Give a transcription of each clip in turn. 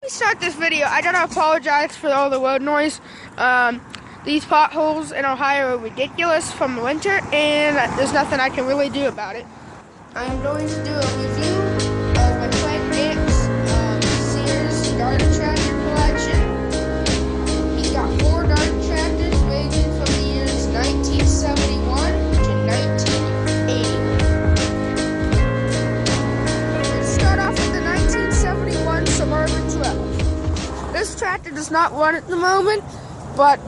We start this video. I gotta apologize for all the road noise. These potholes in Ohio are ridiculous from the winter, and there's nothing I can really do about it. I'm going to do a review of my Frank Nix Sears garden tractor collection. He's got 4 garden tractors ranging from the years 1971 to 1980. Let's start off with the 1971 Suburban 12. This tractor does not run at the moment, but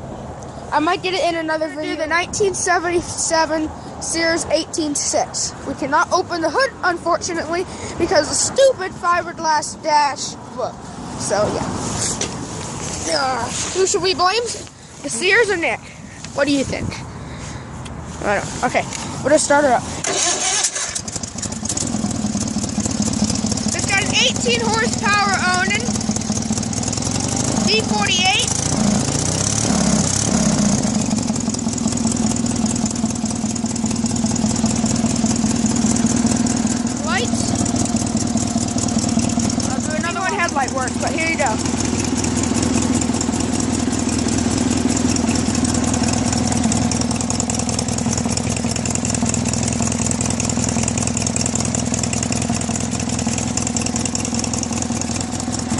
I might get it in another video. The 1977 Sears 186. We cannot open the hood, unfortunately, because the stupid fiberglass dash broke. So, yeah. Who should we blame? The Sears or Nick? What do you think? I don't know. Okay, we'll just start her up. It's got an 18 horsepower Onan V48. Headlight works, but here you go.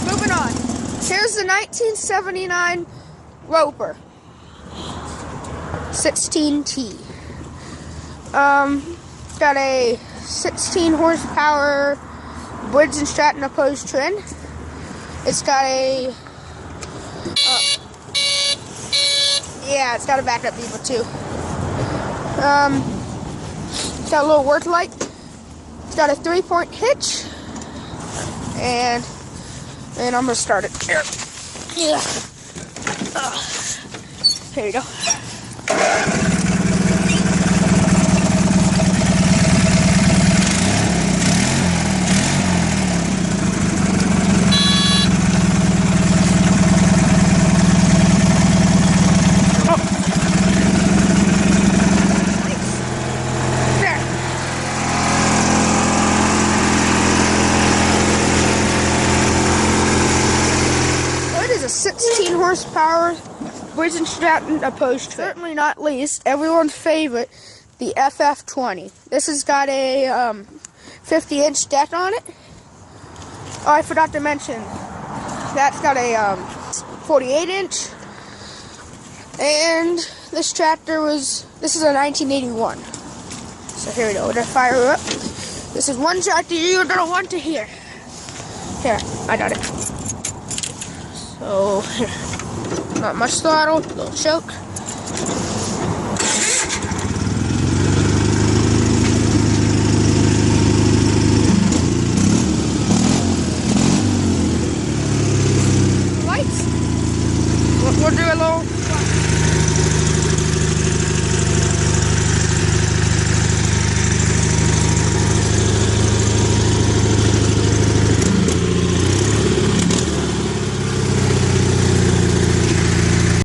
Moving on. Here's the 1979 Roper 16T. Got a 16 horsepower Briggs & Stratton opposed trend. It's got a, it's got a backup beaver too. It's got a little work light. It's got a 3-point hitch, and I'm gonna start it here. Yeah. Here you go. A 16 horsepower Briggs & Stratton opposed trend. Certainly not least, everyone's favorite, the FF20. This has got a 50-inch deck on it. Oh, I forgot to mention, that's got a 48-inch. And this tractor this is a 1981. So here we go, we're gonna fire her up. This is one tractor you're gonna want to hear. Here, I got it. So, not much throttle, little choke. Lights. We'll do a little